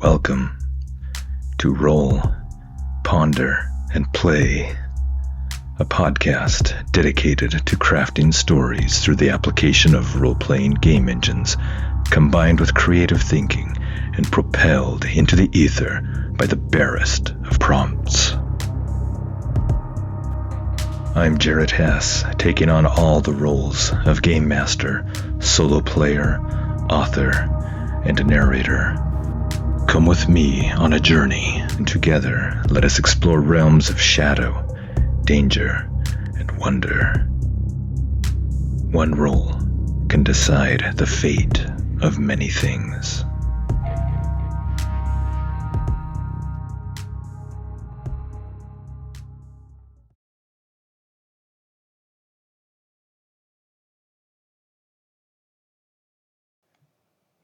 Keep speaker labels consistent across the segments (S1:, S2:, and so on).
S1: Welcome to Roll, Ponder, and Play, a podcast dedicated to crafting stories through the application of role-playing game engines, combined with creative thinking and propelled into the ether by the barest of prompts. I'm Jared Hess, taking on all the roles of game master, solo player, author, and narrator. Come with me on a journey, and together let us explore realms of shadow, danger, and wonder. One role can decide the fate of many things.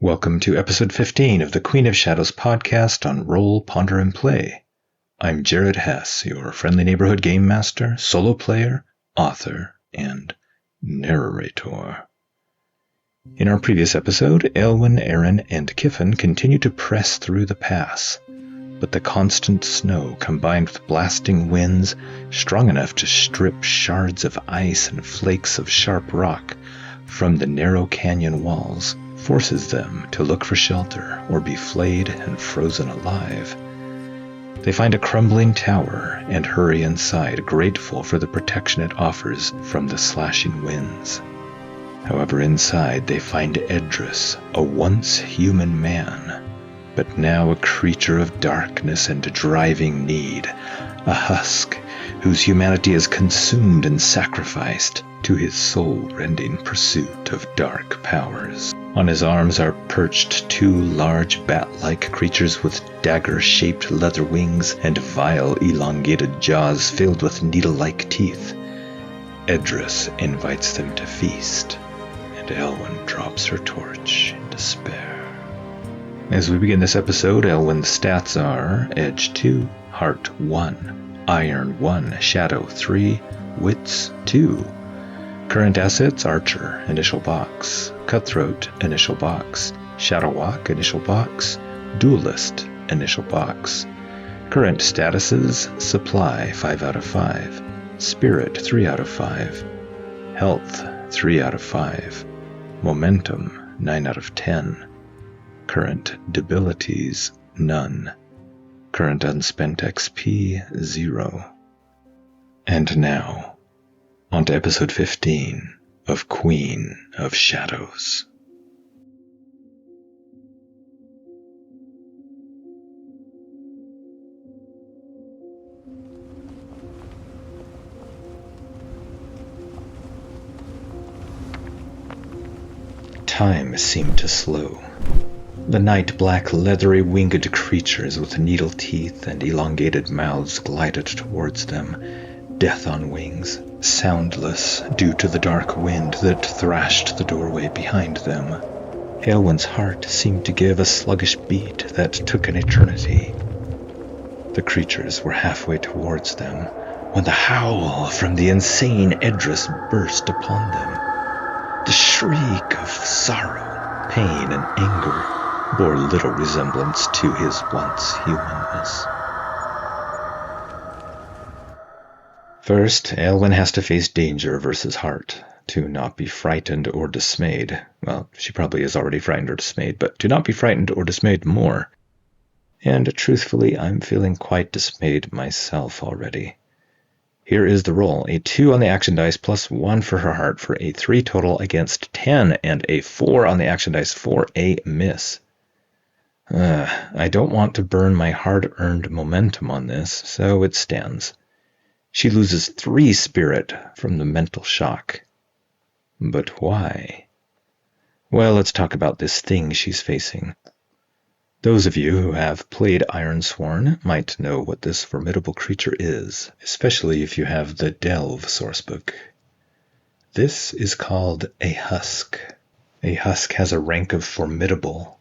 S1: Welcome to episode 15 of the Queen of Shadows podcast on Roll, Ponder, and Play. I'm Jared Hess, your friendly neighborhood game master, solo player, author, and narrator. In our previous episode, Eilwen, Aron, and Kyffin continue to press through the pass, but the constant snow combined with blasting winds strong enough to strip shards of ice and flakes of sharp rock from the narrow canyon walls forces them to look for shelter or be flayed and frozen alive. They find a crumbling tower and hurry inside, grateful for the protection it offers from the slashing winds. However, inside they find Edris, a once human man, but now a creature of darkness and driving need, a husk whose humanity is consumed and sacrificed to his soul-rending pursuit of dark powers. On his arms are perched two large bat-like creatures with dagger-shaped leather wings and vile elongated jaws filled with needle-like teeth. Edris invites them to feast, and Eilwen drops her torch in despair. As we begin this episode, Eilwen's stats are Edge 2, Heart 1, Iron 1, Shadow 3, Wits 2. Current assets: Archer, initial box; Cutthroat, initial box; Shadow Walk, initial box; Duelist, initial box. Current statuses: Supply, 5 out of 5; Spirit, 3 out of 5; Health, 3 out of 5; Momentum, 9 out of 10. Current debilities: none. Current unspent XP, 0. And now, on to episode 15 of Queen of Shadows. Time seemed to slow. The night-black, leathery winged creatures with needle teeth and elongated mouths glided towards them, death on wings, soundless due to the dark wind that thrashed the doorway behind them. Eilwen's heart seemed to give a sluggish beat that took an eternity. The creatures were halfway towards them when the howl from the insane Edris burst upon them. The shriek of sorrow, pain, and anger bore little resemblance to his once humanness. First, Eilwen has to face danger versus heart, to not be frightened or dismayed. Well, she probably is already frightened or dismayed, but to not be frightened or dismayed more. And truthfully, I'm feeling quite dismayed myself already. Here is the roll: a 2 on the action dice plus 1 for her heart for a 3 total against 10, and a 4 on the action dice for a miss. I don't want to burn my hard-earned momentum on this, so it stands. She loses 3 spirit from the mental shock. But why? Well, let's talk about this thing she's facing. Those of you who have played Ironsworn might know what this formidable creature is, especially if you have the Delve sourcebook. This is called a husk. A husk has a rank of formidable.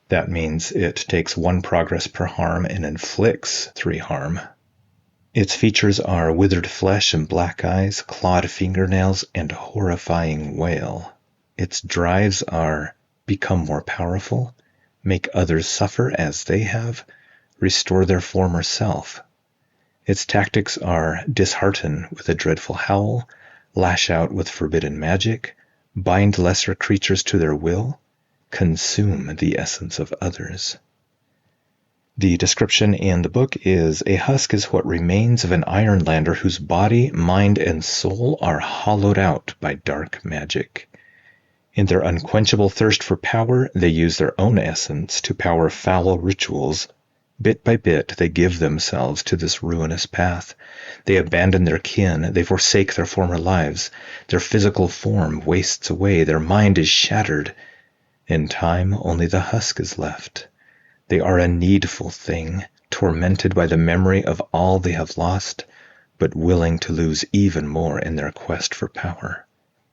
S1: That means it takes 1 progress per harm and inflicts 3 harm. Its features are withered flesh and black eyes, clawed fingernails, and horrifying wail. Its drives are become more powerful, make others suffer as they have, restore their former self. Its tactics are dishearten with a dreadful howl, lash out with forbidden magic, bind lesser creatures to their will, consume the essence of others. The description in the book is, a husk is what remains of an Ironlander whose body, mind, and soul are hollowed out by dark magic. In their unquenchable thirst for power, they use their own essence to power foul rituals. Bit by bit, they give themselves to this ruinous path. They abandon their kin, they forsake their former lives. Their physical form wastes away, their mind is shattered. In time, only the husk is left. They are a needful thing, tormented by the memory of all they have lost, but willing to lose even more in their quest for power.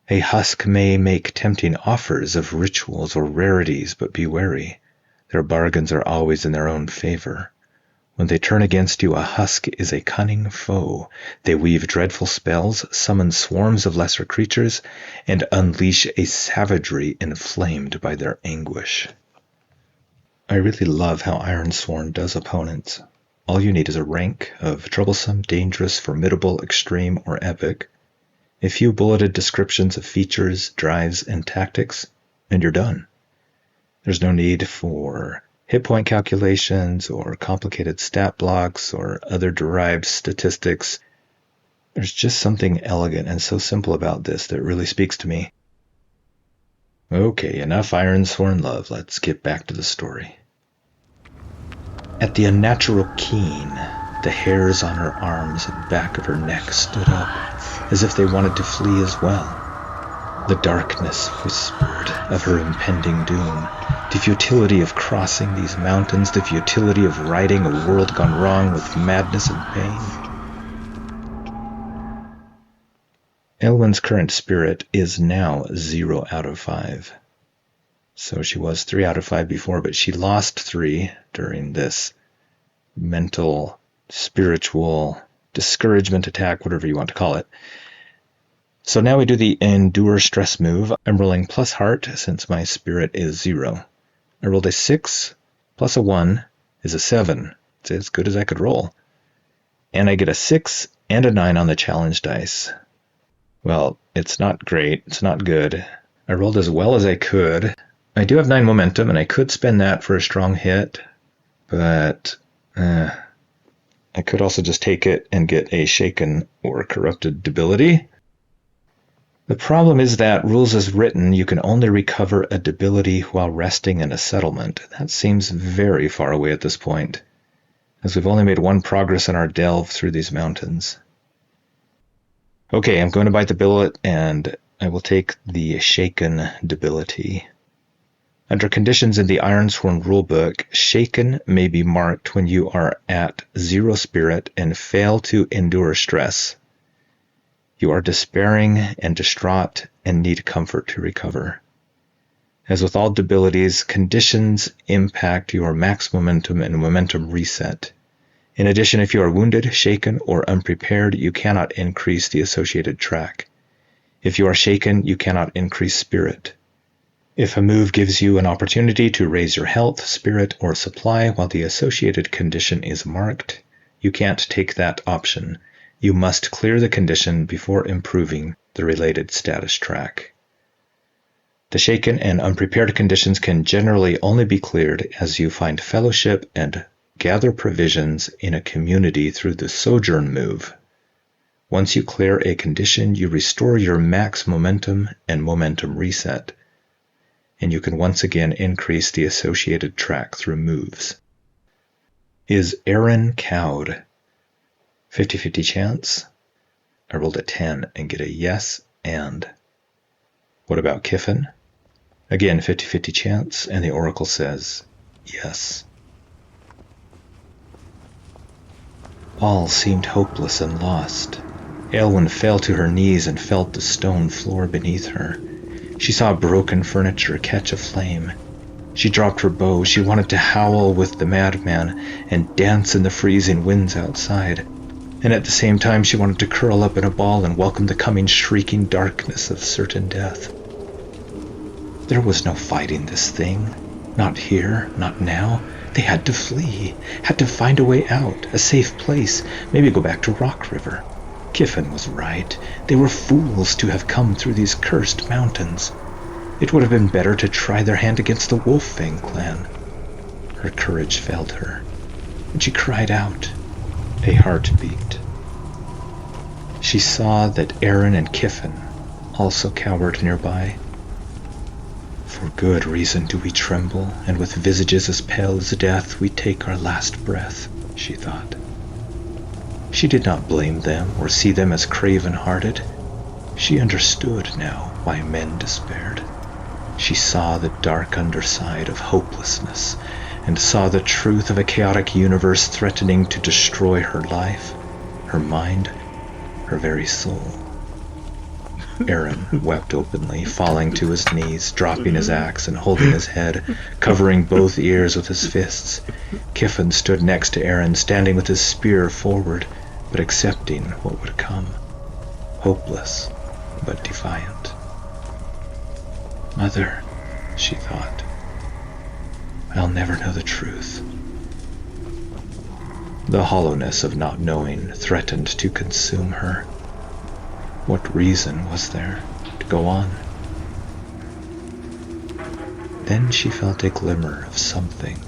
S1: A husk may make tempting offers of rituals or rarities, but be wary. Their bargains are always in their own favor. When they turn against you, a husk is a cunning foe. They weave dreadful spells, summon swarms of lesser creatures, and unleash a savagery inflamed by their anguish. I really love how Ironsworn does opponents. All you need is a rank of troublesome, dangerous, formidable, extreme, or epic, a few bulleted descriptions of features, drives, and tactics, and you're done. There's no need for hit point calculations or complicated stat blocks or other derived statistics. There's just something elegant and so simple about this that really speaks to me. Okay, enough Ironsworn love. Let's get back to the story. At the unnatural keen, the hairs on her arms and back of her neck stood up, as if they wanted to flee as well. The darkness whispered of her impending doom, the futility of crossing these mountains, the futility of righting a world gone wrong with madness and pain. Eilwen's current spirit is now 0 out of 5. So she was 3 out of 5 before, but she lost 3 during this mental, spiritual discouragement attack, whatever you want to call it. So now we do the endure stress move. I'm rolling plus heart since my spirit is 0. I rolled a 6 plus a 1 is a 7. It's as good as I could roll. And I get a 6 and a 9 on the challenge dice. Well, it's not great. It's not good. I rolled as well as I could. I do have 9 momentum, and I could spend that for a strong hit, but I could also just take it and get a shaken or corrupted debility. The problem is that, rules as written, you can only recover a debility while resting in a settlement. That seems very far away at this point, as we've only made 1 progress in our delve through these mountains. Okay, I'm going to bite the billet, and I will take the shaken debility. Under conditions in the Ironsworn rulebook, shaken may be marked when you are at 0 spirit and fail to endure stress. You are despairing and distraught and need comfort to recover. As with all debilities, conditions impact your max momentum and momentum reset. In addition, if you are wounded, shaken, or unprepared, you cannot increase the associated track. If you are shaken, you cannot increase spirit. If a move gives you an opportunity to raise your health, spirit, or supply while the associated condition is marked, you can't take that option. You must clear the condition before improving the related status track. The shaken and unprepared conditions can generally only be cleared as you find fellowship and gather provisions in a community through the sojourn move. Once you clear a condition, you restore your max momentum and momentum reset, and you can once again increase the associated track through moves. Is Aron cowed? 50-50 chance. I rolled a 10 and get a yes and. What about Kyffin? Again, 50-50 chance, and the oracle says yes. All seemed hopeless and lost. Eilwen fell to her knees and felt the stone floor beneath her. She saw broken furniture catch aflame. She dropped her bow. She wanted to howl with the madman and dance in the freezing winds outside. And at the same time, she wanted to curl up in a ball and welcome the coming shrieking darkness of certain death. There was no fighting this thing. Not here, not now. They had to flee, had to find a way out, a safe place, maybe go back to Rock River. Kyffin was right. They were fools to have come through these cursed mountains. It would have been better to try their hand against the Wolffang clan. Her courage failed her, and she cried out. A heart beat. She saw that Aron and Kyffin also cowered nearby. For good reason do we tremble, and with visages as pale as death we take our last breath, she thought. She did not blame them or see them as craven-hearted. She understood now why men despaired. She saw the dark underside of hopelessness, and saw the truth of a chaotic universe threatening to destroy her life, her mind, her very soul. Aron wept openly, falling to his knees, dropping his axe and holding his head, covering both ears with his fists. Kyffin stood next to Aron, standing with his spear forward, but accepting what would come. Hopeless, but defiant. Mother, she thought, I'll never know the truth. The hollowness of not knowing threatened to consume her. What reason was there to go on? Then she felt a glimmer of something.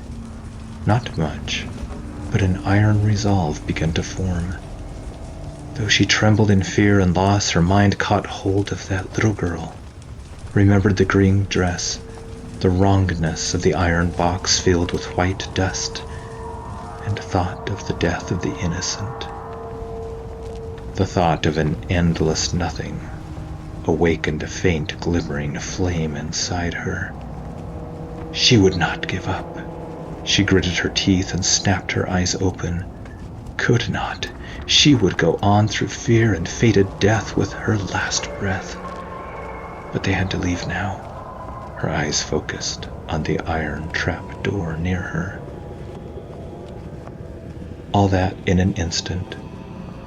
S1: Not much, but an iron resolve began to form. Though she trembled in fear and loss, her mind caught hold of that little girl, remembered the green dress, the wrongness of the iron box filled with white dust, and thought of the death of the innocent. The thought of an endless nothing awakened a faint glimmering flame inside her. She would not give up. She gritted her teeth and snapped her eyes open. Could not. She would go on through fear and fated death with her last breath. But they had to leave now. Her eyes focused on the iron trap door near her. All that in an instant,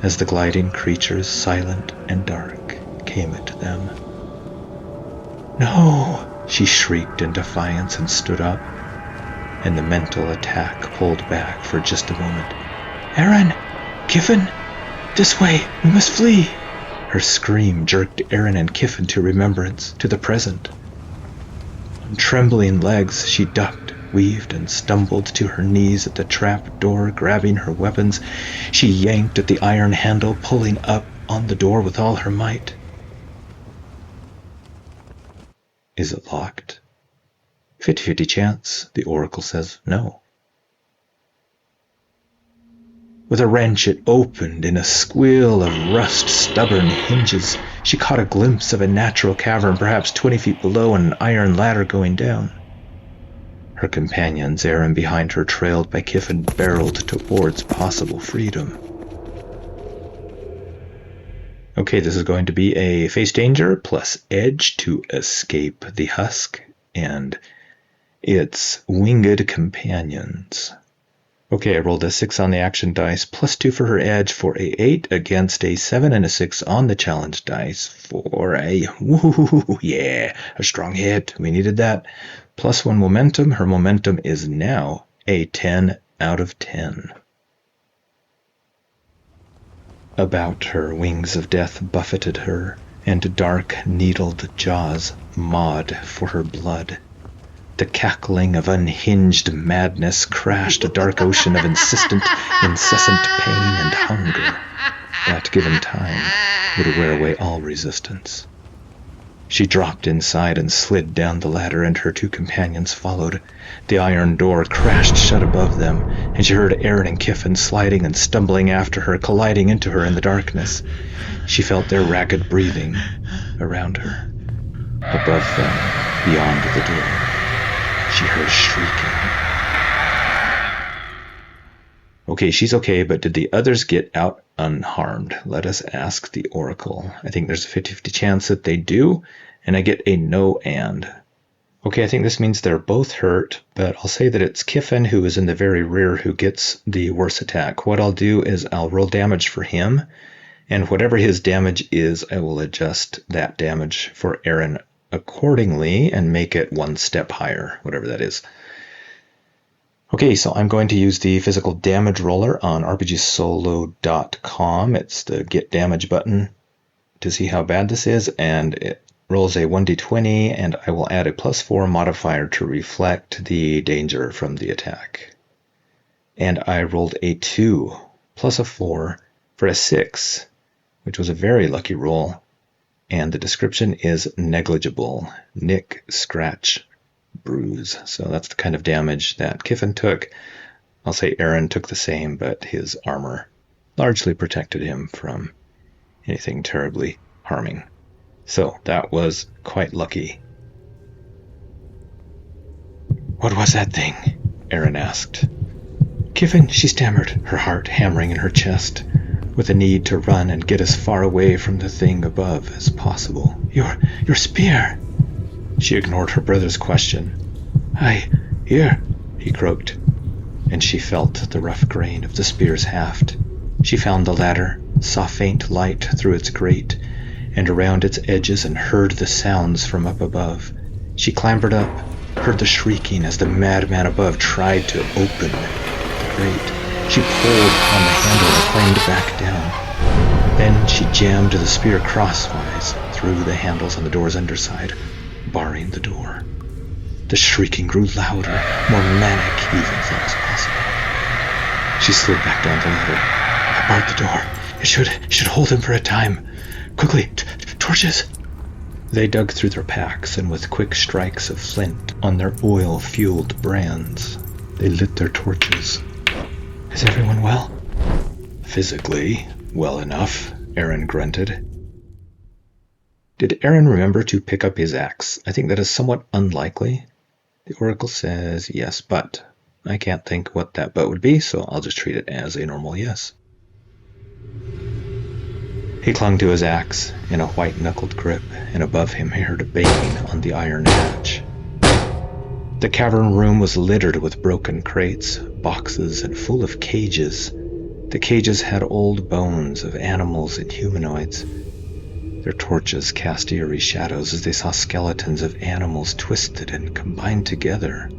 S1: as the gliding creatures, silent and dark, came at them. No! She shrieked in defiance and stood up, and the mental attack pulled back for just a moment. Aron! Kyffin! This way! We must flee! Her scream jerked Aron and Kyffin to remembrance, to the present. On trembling legs, she ducked, weaved, and stumbled to her knees at the trap door, grabbing her weapons. She yanked at the iron handle, pulling up on the door with all her might. Is it locked? 50-50 chance, the oracle says no. With a wrench it opened in a squeal of rust-stubborn hinges. She caught a glimpse of a natural cavern perhaps 20 feet below and an iron ladder going down. Her companions, Aron behind her, trailed by Kyffin, barreled towards possible freedom. Okay, this is going to be a face danger plus edge to escape the husk and its winged companions. Okay, I rolled a 6 on the action dice, plus 2 for her edge for a 8 against a 7 and a 6 on the challenge dice for a, a strong hit. We needed that. Plus 1 momentum. Her momentum is now a 10 out of 10. About her, wings of death buffeted her, and dark, needled jaws mawed for her blood. The cackling of unhinged madness crashed a dark ocean of incessant pain and hunger that, given time, would wear away all resistance. She dropped inside and slid down the ladder, and her 2 companions followed. The iron door crashed shut above them, and she heard Aron and Kyffin sliding and stumbling after her, colliding into her in the darkness. She felt their ragged breathing around her. Above them, beyond the door, she heard shrieking. Okay, she's okay, but did the others get out unharmed? Let us ask the oracle. I think there's a 50-50 chance that they do, and I get a no and. Okay, I think this means they're both hurt, but I'll say that it's Kyffin who is in the very rear who gets the worst attack. What I'll do is I'll roll damage for him, and whatever his damage is, I will adjust that damage for Aron accordingly and make it 1 step higher, whatever that is. Okay, so I'm going to use the physical damage roller on rpgsolo.com. It's the get damage button to see how bad this is, and it rolls a 1d20, and I will add a +4 modifier to reflect the danger from the attack. And I rolled a 2 plus a 4 for a 6, which was a very lucky roll, and the description is negligible. Nick, scratch, bruise. So that's the kind of damage that Kyffin took. I'll say Aron took the same, but his armor largely protected him from anything terribly harming. So that was quite lucky. "What was that thing?" Aron asked. "Kyffin," she stammered, her heart hammering in her chest, with a need to run and get as far away from the thing above as possible. Your spear." She ignored her brother's question. Here," he croaked, and she felt the rough grain of the spear's haft. She found the ladder, saw faint light through its grate and around its edges, and heard the sounds from up above. She clambered up, heard the shrieking as the madman above tried to open the grate. She pulled on the handle and climbed back down. Then she jammed the spear crosswise through the handles on the door's underside, barring the door. The shrieking grew louder, more manic even if that was possible. She slid back down the ladder. "I barred the door. It should hold him for a time. Quickly, torches!" They dug through their packs, and with quick strikes of flint on their oil-fueled brands, they lit their torches. "Is everyone well?" "Physically, well enough," Aron grunted. Did Aron remember to pick up his axe? I think that is somewhat unlikely. The Oracle says yes, but I can't think what that but would be, so I'll just treat it as a normal yes. He clung to his axe in a white-knuckled grip, and above him he heard a banging on the iron hatch. The cavern room was littered with broken crates, boxes, and full of cages. The cages had old bones of animals and humanoids. Their torches cast eerie shadows as they saw skeletons of animals twisted and combined together.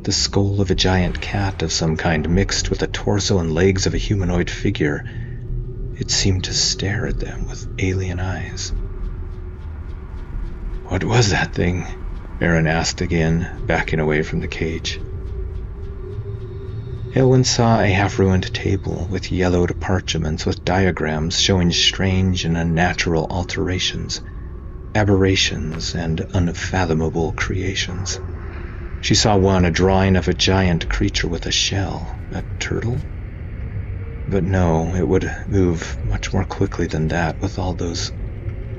S1: The skull of a giant cat of some kind mixed with the torso and legs of a humanoid figure. It seemed to stare at them with alien eyes. "What was that thing?" Aron asked again, backing away from the cage. Eilwen saw a half-ruined table with yellowed parchments with diagrams showing strange and unnatural alterations, aberrations, and unfathomable creations. She saw a drawing of a giant creature with a shell, a turtle? But no, it would move much more quickly than that with all those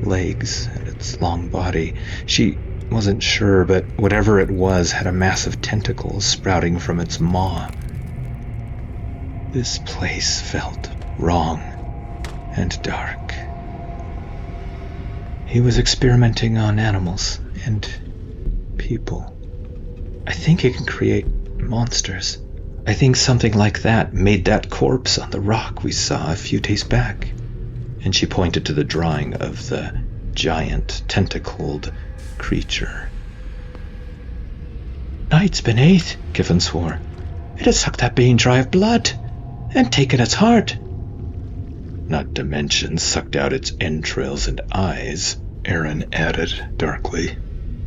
S1: legs and its long body. She wasn't sure, but whatever it was had a mass of tentacles sprouting from its maw. This place felt wrong and dark. He was experimenting on animals and people. I think he can create monsters. I think something like that made that corpse on the rock we saw a few days back. And she pointed to the drawing of the giant, tentacled creature. "Night's beneath," Kyffin swore. "It has sucked that being dry of blood and taken its heart." "Not to mention sucked out its entrails and eyes," Aron added darkly.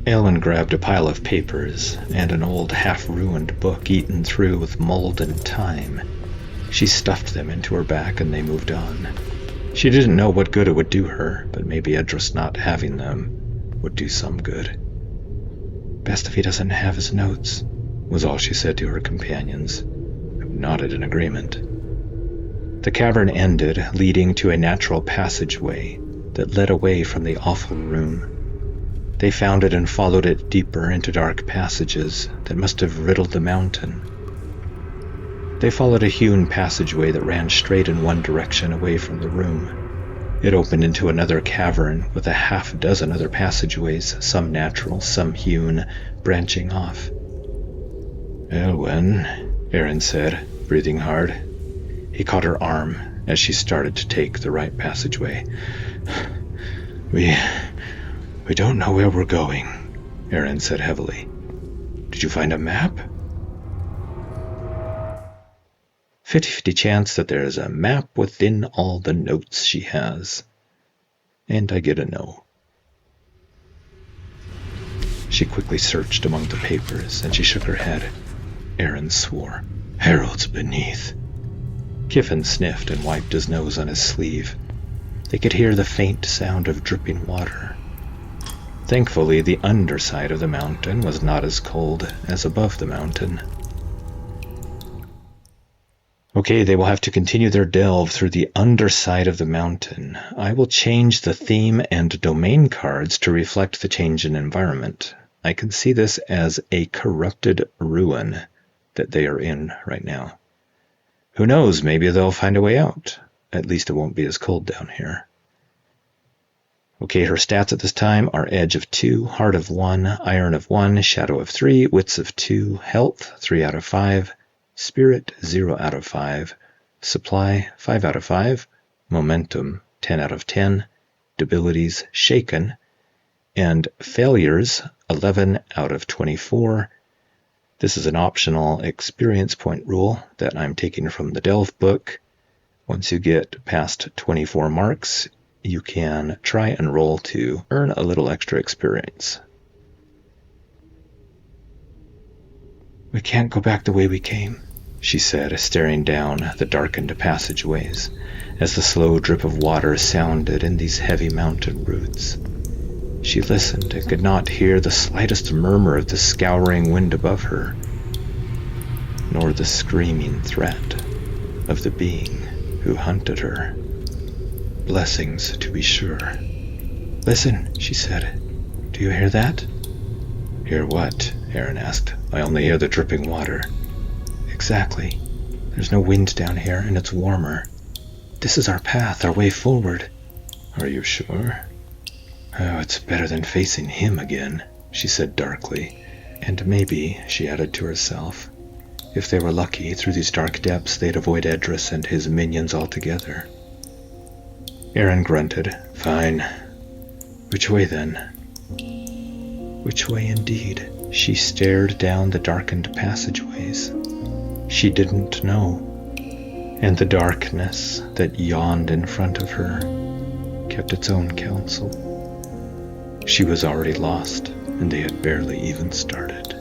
S1: Eilwen grabbed a pile of papers and an old half-ruined book eaten through with mold and time. She stuffed them into her back and they moved on. She didn't know what good it would do her, but maybe Edris not having them would do some good. "Best if he doesn't have his notes," was all she said to her companions, who nodded in agreement. The cavern ended, leading to a natural passageway that led away from the awful room. They found it and followed it deeper into dark passages that must have riddled the mountain. They followed a hewn passageway that ran straight in one direction away from the room. It opened into another cavern with a half-dozen other passageways, some natural, some hewn, branching off. "Eilwen," Aron said, breathing hard. He caught her arm as she started to take the right passageway. We don't know where we're going," Aron said heavily. "Did you find a map?" 50-50 chance that there is a map within all the notes she has. And I get a no. She quickly searched among the papers, and she shook her head. Aron swore. Heralds beneath. Kyffin sniffed and wiped his nose on his sleeve. They could hear the faint sound of dripping water. Thankfully, the underside of the mountain was not as cold as above the mountain. Okay, they will have to continue their delve through the underside of the mountain. I will change the theme and domain cards to reflect the change in environment. I can see this as a corrupted ruin that they are in right now. Who knows, maybe they'll find a way out. At least it won't be as cold down here. Okay, her stats at this time are Edge of 2, Heart of 1, Iron of 1, Shadow of 3, Wits of 2, Health 3 out of 5, Spirit 0 out of 5, Supply 5 out of 5, Momentum 10 out of 10, Debilities Shaken, and Failures 11 out of 24. This is an optional experience point rule that I'm taking from the Delve book. Once you get past 24 marks, you can try and roll to earn a little extra experience. We can't go back the way we came, she said, staring down the darkened passageways as the slow drip of water sounded in these heavy mountain roots. She listened and could not hear the slightest murmur of the scouring wind above her, nor the screaming threat of the being who hunted her. Blessings, to be sure. Listen, she said. Do you hear that? Hear what? Aron asked. I only hear the dripping water. Exactly. There's no wind down here, and it's warmer. This is our path, our way forward. Are you sure? Oh, it's better than facing him again, she said darkly. And maybe, she added to herself, if they were lucky, through these dark depths they'd avoid Edris and his minions altogether. Aron grunted. Fine. Which way then? Which way indeed? She stared down the darkened passageways. She didn't know. And the darkness that yawned in front of her kept its own counsel. She was already lost, and they had barely even started.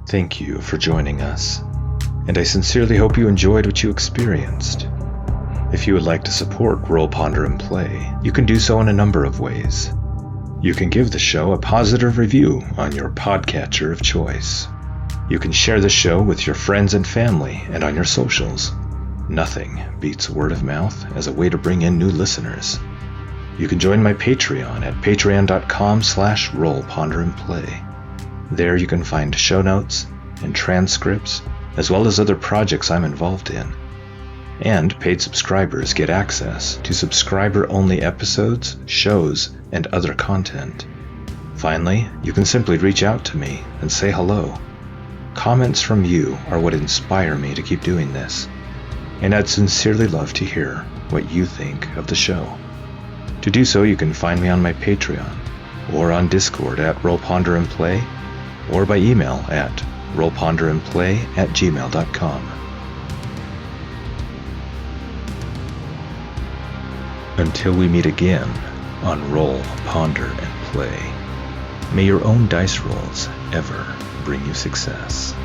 S1: Thank you for joining us, and I sincerely hope you enjoyed what you experienced. If you would like to support Roll, Ponder, and Play, you can do so in a number of ways. You can give the show a positive review on your podcatcher of choice. You can share the show with your friends and family and on your socials. Nothing beats word of mouth as a way to bring in new listeners. You can join my Patreon at patreon.com/Roll, Ponder, and Play. There you can find show notes and transcripts, as well as other projects I'm involved in. And paid subscribers get access to subscriber-only episodes, shows, and other content. Finally, you can simply reach out to me and say hello. Comments from you are what inspire me to keep doing this, and I'd sincerely love to hear what you think of the show. To do so, you can find me on my Patreon, or on Discord at Roll, Ponder, and Play, or by email at rollponderandplay@gmail.com. Until we meet again on Roll, Ponder, and Play, may your own dice rolls ever bring you success.